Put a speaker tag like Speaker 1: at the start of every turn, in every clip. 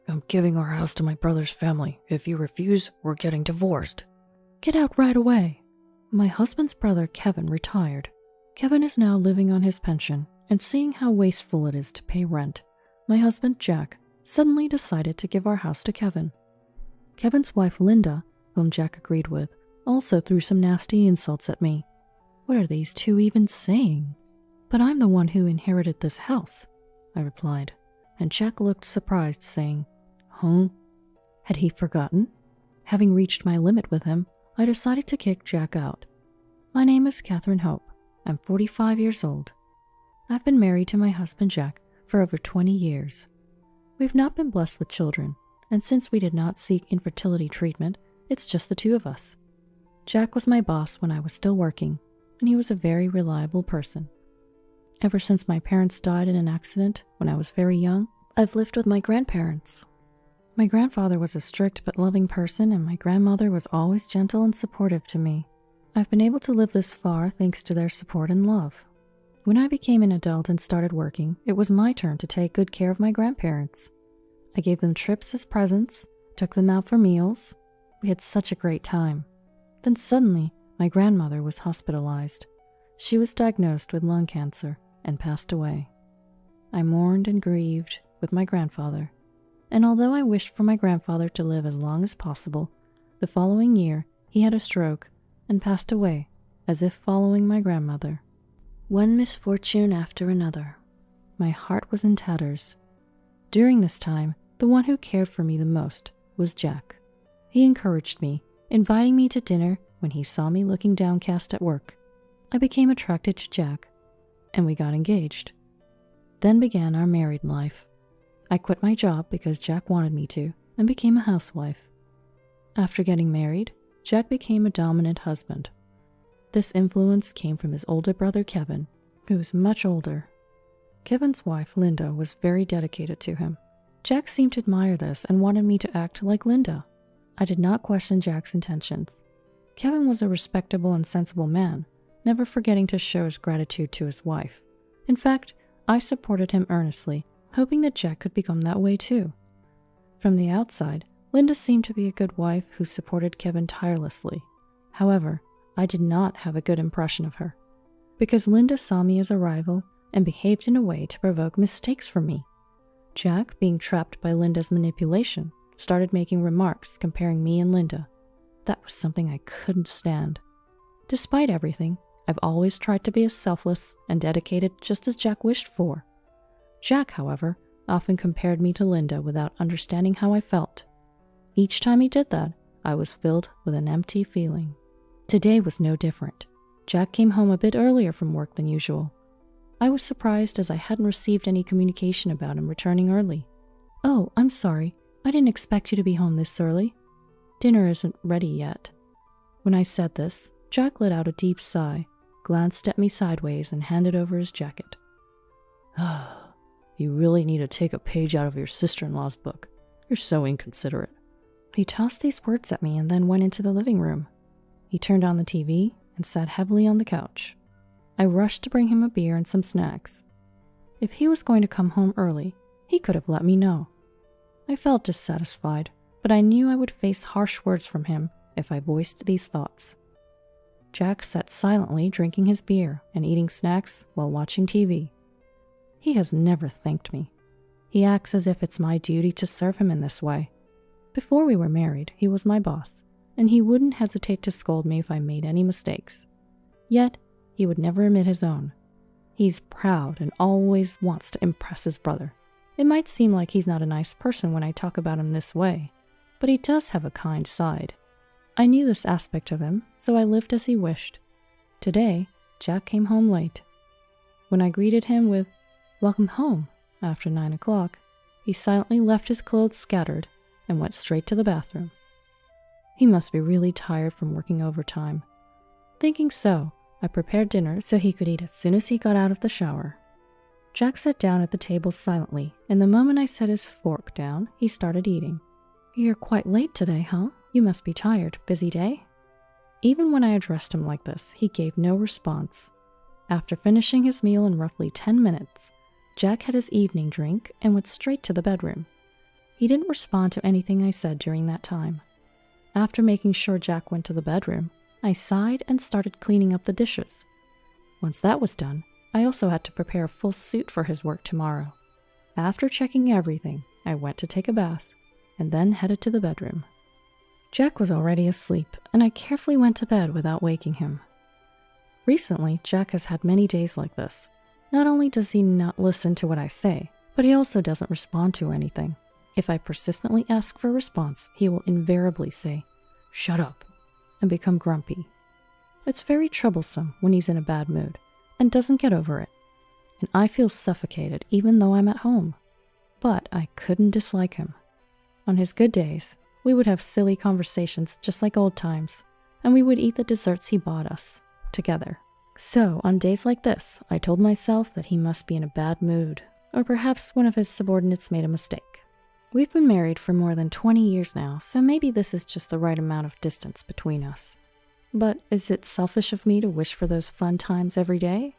Speaker 1: I'm giving our house to my brother's family. If you refuse, we're getting divorced. Get out right away. My husband's brother, Kevin, retired. Kevin is now living on his pension, and seeing how wasteful it is to pay rent, my husband, Jack, suddenly decided to give our house to Kevin. Kevin's wife, Linda, whom Jack agreed with, also threw some nasty insults at me. What are these two even saying? But I'm the one who inherited this house, I replied, and Jack looked surprised, saying, Huh? Had he forgotten? Having reached my limit with him, I decided to kick Jack out. My name is Catherine Hope. I'm 45 years old. I've been married to my husband Jack for over 20 years. We've not been blessed with children, and since we did not seek infertility treatment, it's just the two of us. Jack was my boss when I was still working, and he was a very reliable person. Ever since my parents died in an accident when I was very young, I've lived with my grandparents. My grandfather was a strict but loving person, and my grandmother was always gentle and supportive to me. I've been able to live this far thanks to their support and love. When I became an adult and started working, it was my turn to take good care of my grandparents. I gave them trips as presents, took them out for meals. We had such a great time. Then suddenly, my grandmother was hospitalized. She was diagnosed with lung cancer and passed away. I mourned and grieved with my grandfather, and although I wished for my grandfather to live as long as possible, the following year he had a stroke and passed away as if following my grandmother. One misfortune after another. My heart was in tatters. During this time, the one who cared for me the most was Jack. He encouraged me, inviting me to dinner when he saw me looking downcast at work. I became attracted to Jack, and we got engaged. Then began our married life. I quit my job because Jack wanted me to, and became a housewife. After getting married, Jack became a dominant husband. This influence came from his older brother Kevin, who was much older. Kevin's wife, Linda, was very dedicated to him. Jack seemed to admire this and wanted me to act like Linda. I did not question Jack's intentions. Kevin was a respectable and sensible man, never forgetting to show his gratitude to his wife. In fact, I supported him earnestly, hoping that Jack could become that way too. From the outside, Linda seemed to be a good wife who supported Kevin tirelessly. However, I did not have a good impression of her, because Linda saw me as a rival and behaved in a way to provoke mistakes from me. Jack, being trapped by Linda's manipulation, started making remarks comparing me and Linda. That was something I couldn't stand. Despite everything, I've always tried to be as selfless and dedicated just as Jack wished for. Jack, however, often compared me to Linda without understanding how I felt. Each time he did that, I was filled with an empty feeling. Today was no different. Jack came home a bit earlier from work than usual. I was surprised as I hadn't received any communication about him returning early. "Oh, I'm sorry. I didn't expect you to be home this early. Dinner isn't ready yet." When I said this, Jack let out a deep sigh, glanced at me sideways, and handed over his jacket. You really need to take a page out of your sister-in-law's book. You're so inconsiderate. He tossed these words at me and then went into the living room. He turned on the TV and sat heavily on the couch. I rushed to bring him a beer and some snacks. If he was going to come home early, he could have let me know. I felt dissatisfied, but I knew I would face harsh words from him if I voiced these thoughts. Jack sat silently drinking his beer and eating snacks while watching TV. He has never thanked me. He acts as if it's my duty to serve him in this way. Before we were married, he was my boss, and he wouldn't hesitate to scold me if I made any mistakes. Yet, he would never admit his own. He's proud and always wants to impress his brother. It might seem like he's not a nice person when I talk about him this way, but he does have a kind side. I knew this aspect of him, so I lived as he wished. Today, Jack came home late. When I greeted him with, "Welcome home," after 9 o'clock, he silently left his clothes scattered and went straight to the bathroom. He must be really tired from working overtime. Thinking so, I prepared dinner so he could eat as soon as he got out of the shower. Jack sat down at the table silently, and the moment I set his fork down, he started eating. "You're quite late today, huh? You must be tired. Busy day?" Even when I addressed him like this, he gave no response. After finishing his meal in roughly 10 minutes, Jack had his evening drink and went straight to the bedroom. He didn't respond to anything I said during that time. After making sure Jack went to the bedroom, I sighed and started cleaning up the dishes. Once that was done, I also had to prepare a full suit for his work tomorrow. After checking everything, I went to take a bath and then headed to the bedroom. Jack was already asleep, and I carefully went to bed without waking him. Recently, Jack has had many days like this. Not only does he not listen to what I say, but he also doesn't respond to anything. If I persistently ask for a response, he will invariably say, "Shut up," and become grumpy. It's very troublesome when he's in a bad mood and doesn't get over it, and I feel suffocated even though I'm at home. But I couldn't dislike him. On his good days, we would have silly conversations just like old times, and we would eat the desserts he bought us together. So, on days like this, I told myself that he must be in a bad mood, or perhaps one of his subordinates made a mistake. We've been married for more than 20 years now, so maybe this is just the right amount of distance between us. But is it selfish of me to wish for those fun times every day?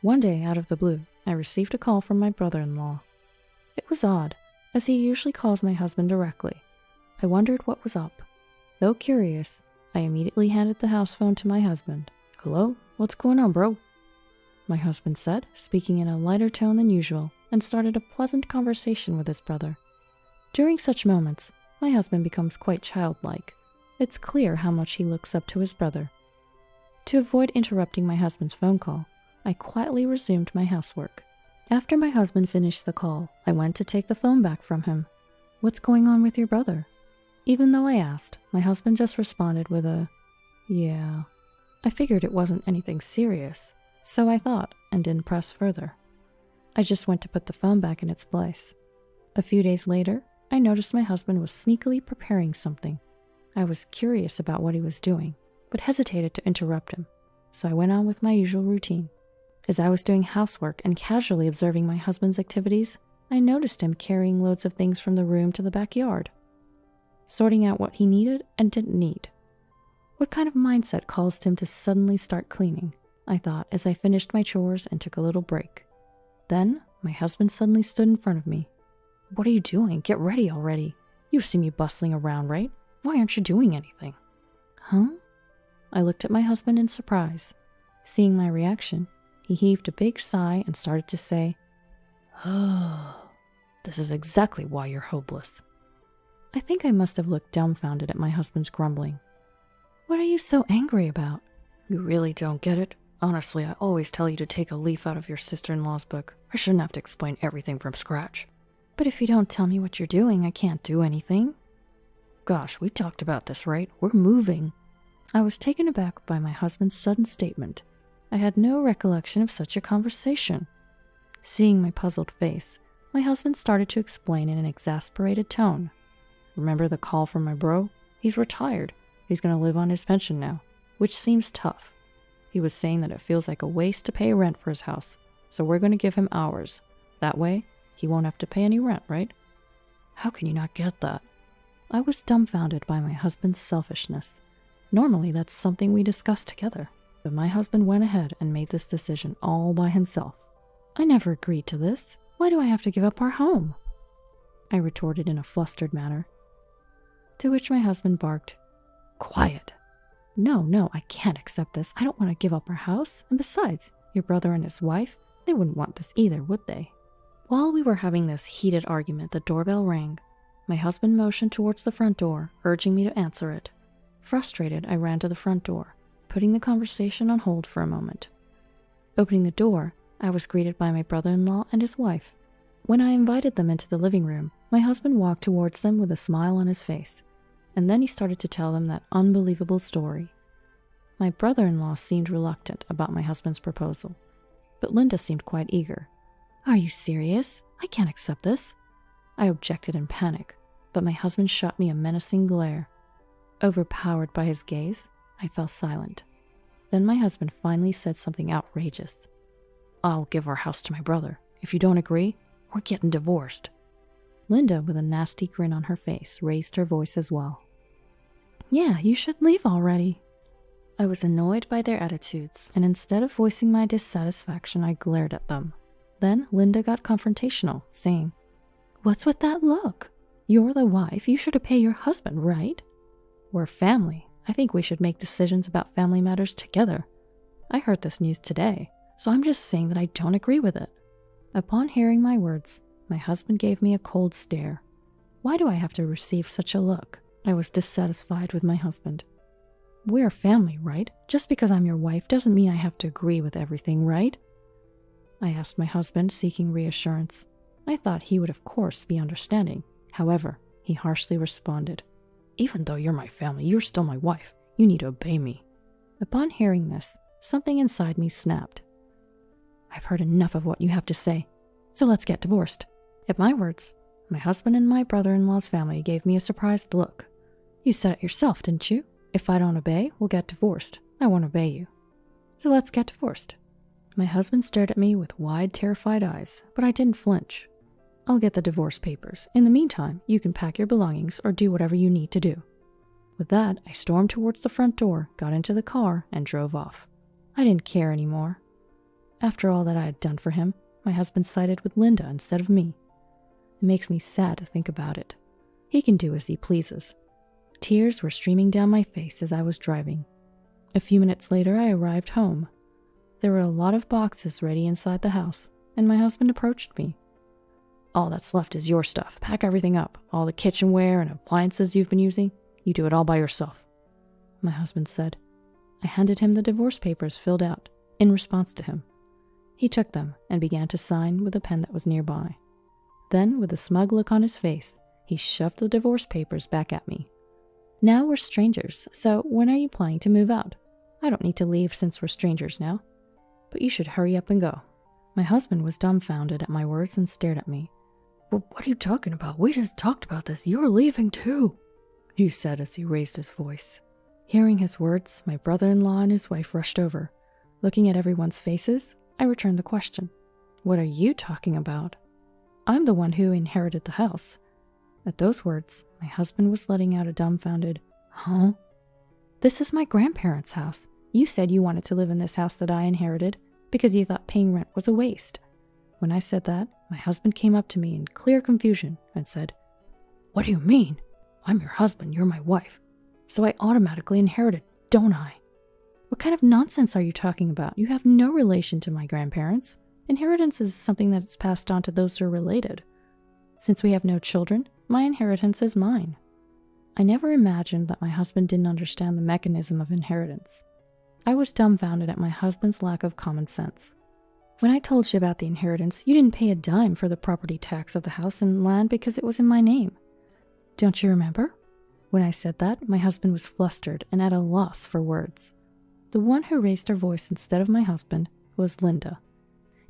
Speaker 1: One day, out of the blue, I received a call from my brother-in-law. It was odd, as he usually calls my husband directly. I wondered what was up. Though curious, I immediately handed the house phone to my husband. "Hello? What's going on, bro?" My husband said, speaking in a lighter tone than usual, and started a pleasant conversation with his brother. During such moments, my husband becomes quite childlike. It's clear how much he looks up to his brother. To avoid interrupting my husband's phone call, I quietly resumed my housework. After my husband finished the call, I went to take the phone back from him. "What's going on with your brother?" Even though I asked, my husband just responded with a, "Yeah." I figured it wasn't anything serious, so I thought and didn't press further. I just went to put the phone back in its place. A few days later, I noticed my husband was sneakily preparing something. I was curious about what he was doing, but hesitated to interrupt him, so I went on with my usual routine. As I was doing housework and casually observing my husband's activities, I noticed him carrying loads of things from the room to the backyard, sorting out what he needed and didn't need. What kind of mindset caused him to suddenly start cleaning? I thought as I finished my chores and took a little break. Then, my husband suddenly stood in front of me. "What are you doing? Get ready already. You see me bustling around, right? Why aren't you doing anything?" "Huh?" I looked at my husband in surprise. Seeing my reaction, he heaved a big sigh and started to say, "Oh, this is exactly why you're hopeless." I think I must have looked dumbfounded at my husband's grumbling. "What are you so angry about?" "You really don't get it? Honestly, I always tell you to take a leaf out of your sister-in-law's book. I shouldn't have to explain everything from scratch." "But if you don't tell me what you're doing, I can't do anything." "Gosh, we talked about this, right? We're moving." I was taken aback by my husband's sudden statement. I had no recollection of such a conversation. Seeing my puzzled face, my husband started to explain in an exasperated tone. "Remember the call from my bro? He's retired. He's going to live on his pension now, which seems tough. He was saying that it feels like a waste to pay rent for his house, so we're going to give him ours. That way, he won't have to pay any rent, right?" How can you not get that? I was dumbfounded by my husband's selfishness. Normally, that's something we discuss together, but my husband went ahead and made this decision all by himself. "I never agreed to this. Why do I have to give up our home?" I retorted in a flustered manner. To which my husband barked, "Quiet! No, I can't accept this. I don't want to give up our house. And besides, your brother and his wife, they wouldn't want this either, would they?" While we were having this heated argument, the doorbell rang. My husband motioned towards the front door, urging me to answer it. Frustrated, I ran to the front door, putting the conversation on hold for a moment. Opening the door, I was greeted by my brother-in-law and his wife. When I invited them into the living room, my husband walked towards them with a smile on his face, and then he started to tell them that unbelievable story. My brother-in-law seemed reluctant about my husband's proposal, but Linda seemed quite eager. "Are you serious? I can't accept this." I objected in panic, but my husband shot me a menacing glare. Overpowered by his gaze, I fell silent. Then my husband finally said something outrageous. "I'll give our house to my brother. If you don't agree, we're getting divorced." Linda, with a nasty grin on her face, raised her voice as well. "Yeah, you should leave already." I was annoyed by their attitudes, and instead of voicing my dissatisfaction, I glared at them. Then Linda got confrontational, saying, "What's with that look? You're the wife. You should pay your husband, right? We're family. I think we should make decisions about family matters together. I heard this news today, so I'm just saying that I don't agree with it. Upon hearing my words, my husband gave me a cold stare. Why do I have to receive such a look? I was dissatisfied with my husband. We're family, right? Just because I'm your wife doesn't mean I have to agree with everything, right? I asked my husband, seeking reassurance. I thought he would of course be understanding. However, he harshly responded, "Even though you're my family, you're still my wife. You need to obey me." Upon hearing this, something inside me snapped. I've heard enough of what you have to say, so let's get divorced. At my words, my husband and my brother-in-law's family gave me a surprised look. You said it yourself, didn't you? If I don't obey, we'll get divorced. I won't obey you. So let's get divorced. My husband stared at me with wide, terrified eyes, but I didn't flinch. I'll get the divorce papers. In the meantime, you can pack your belongings or do whatever you need to do. With that, I stormed towards the front door, got into the car, and drove off. I didn't care anymore. After all that I had done for him, my husband sided with Linda instead of me. It makes me sad to think about it. He can do as he pleases. Tears were streaming down my face as I was driving. A few minutes later, I arrived home. There were a lot of boxes ready inside the house, and my husband approached me. All that's left is your stuff. Pack everything up. All the kitchenware and appliances you've been using, you do it all by yourself, my husband said. I handed him the divorce papers filled out, in response to him. He took them and began to sign with a pen that was nearby. Then, with a smug look on his face, he shoved the divorce papers back at me. Now we're strangers, so when are you planning to move out? I don't need to leave since we're strangers now. But you should hurry up and go. My husband was dumbfounded at my words and stared at me. Well, what are you talking about? We just talked about this. You're leaving too, he said as he raised his voice. Hearing his words, my brother-in-law and his wife rushed over. Looking at everyone's faces, I returned the question. What are you talking about? I'm the one who inherited the house. At those words, my husband was letting out a dumbfounded, huh? This is my grandparents' house. You said you wanted to live in this house that I inherited because you thought paying rent was a waste. When I said that, my husband came up to me in clear confusion and said, What do you mean? I'm your husband, you're my wife. So I automatically inherited, don't I? What kind of nonsense are you talking about? You have no relation to my grandparents. Inheritance is something that is passed on to those who are related. Since we have no children, my inheritance is mine. I never imagined that my husband didn't understand the mechanism of inheritance. I was dumbfounded at my husband's lack of common sense. When I told you about the inheritance, you didn't pay a dime for the property tax of the house and land because it was in my name. Don't you remember? When I said that, my husband was flustered and at a loss for words. The one who raised her voice instead of my husband was Linda.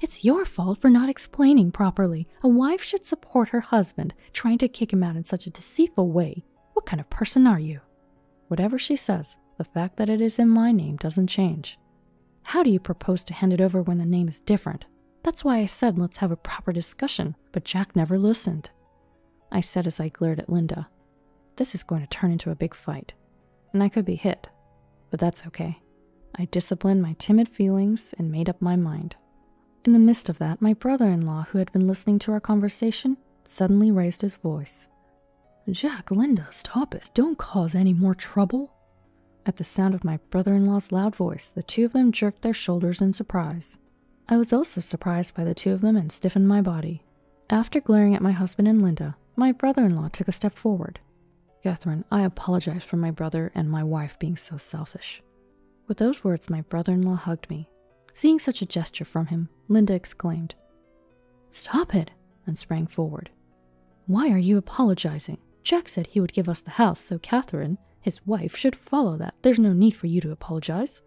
Speaker 1: It's your fault for not explaining properly. A wife should support her husband, trying to kick him out in such a deceitful way. What kind of person are you? Whatever she says, the fact that it is in my name doesn't change. How do you propose to hand it over when the name is different? That's why I said let's have a proper discussion, but Jack never listened. I said as I glared at Linda. This is going to turn into a big fight, and I could be hit, but that's okay. I disciplined my timid feelings and made up my mind. In the midst of that, my brother-in-law, who had been listening to our conversation, suddenly raised his voice. Jack, Linda, stop it. Don't cause any more trouble. At the sound of my brother-in-law's loud voice, the two of them jerked their shoulders in surprise. I was also surprised by the two of them and stiffened my body. After glaring at my husband and Linda, my brother-in-law took a step forward. Catherine, I apologize for my brother and my wife being so selfish. With those words, my brother-in-law hugged me. Seeing such a gesture from him, Linda exclaimed, Stop it, and sprang forward. Why are you apologizing? Jack said he would give us the house, so Catherine, his wife, should follow that. There's no need for you to apologize.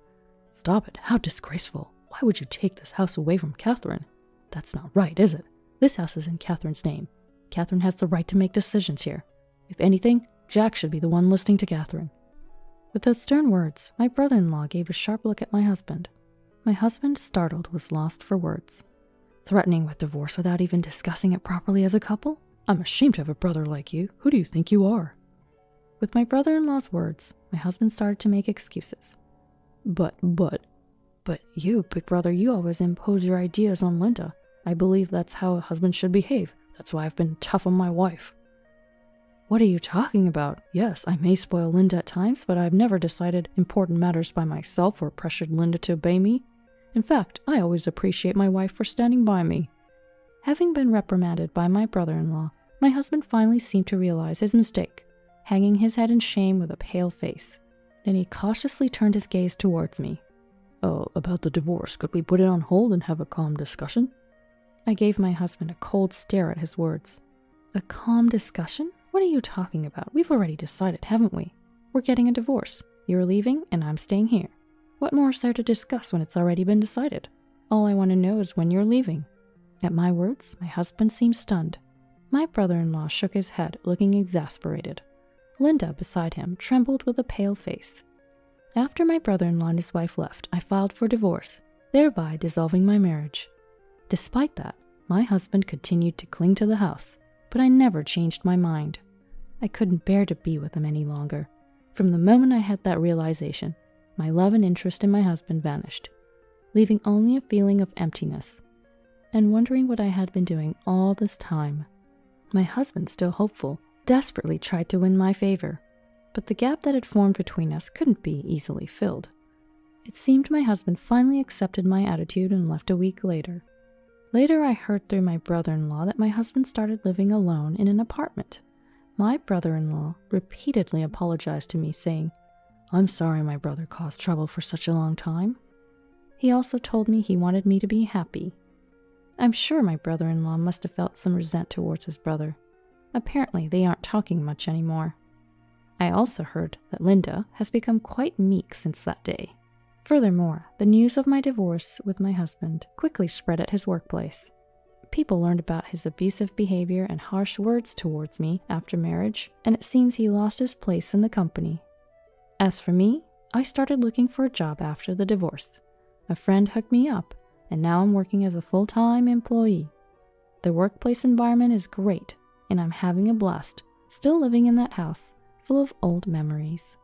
Speaker 1: Stop it, how disgraceful. Why would you take this house away from Catherine? That's not right, is it? This house is in Catherine's name. Catherine has the right to make decisions here. If anything, Jack should be the one listening to Catherine. With those stern words, my brother-in-law gave a sharp look at my husband. My husband, startled, was lost for words. Threatening with divorce without even discussing it properly as a couple? I'm ashamed to have a brother like you. Who do you think you are? With my brother-in-law's words, my husband started to make excuses. But you, big brother, you always impose your ideas on Linda. I believe that's how a husband should behave. That's why I've been tough on my wife. What are you talking about? Yes, I may spoil Linda at times, but I've never decided important matters by myself or pressured Linda to obey me. In fact, I always appreciate my wife for standing by me. Having been reprimanded by my brother-in-law, my husband finally seemed to realize his mistake, hanging his head in shame with a pale face. Then he cautiously turned his gaze towards me. "Oh, about the divorce, could we put it on hold and have a calm discussion?" I gave my husband a cold stare at his words. A calm discussion? What are you talking about? We've already decided, haven't we? We're getting a divorce. You're leaving, and I'm staying here. What more is there to discuss when it's already been decided? All I want to know is when you're leaving. At my words, my husband seemed stunned. My brother-in-law shook his head, looking exasperated. Linda, beside him, trembled with a pale face. After my brother-in-law and his wife left, I filed for divorce, thereby dissolving my marriage. Despite that, my husband continued to cling to the house, but I never changed my mind. I couldn't bear to be with him any longer. From the moment I had that realization, my love and interest in my husband vanished, leaving only a feeling of emptiness, and wondering what I had been doing all this time. My husband, still hopeful, desperately tried to win my favor, but the gap that had formed between us couldn't be easily filled. It seemed my husband finally accepted my attitude and left a week later. Later, I heard through my brother-in-law that my husband started living alone in an apartment. My brother-in-law repeatedly apologized to me, saying, "I'm sorry my brother caused trouble for such a long time." He also told me he wanted me to be happy. I'm sure my brother-in-law must have felt some resent towards his brother. Apparently, they aren't talking much anymore. I also heard that Linda has become quite meek since that day. Furthermore, the news of my divorce with my husband quickly spread at his workplace. People learned about his abusive behavior and harsh words towards me after marriage, and it seems he lost his place in the company. As for me, I started looking for a job after the divorce. A friend hooked me up, and now I'm working as a full-time employee. The workplace environment is great, and I'm having a blast, still living in that house full of old memories.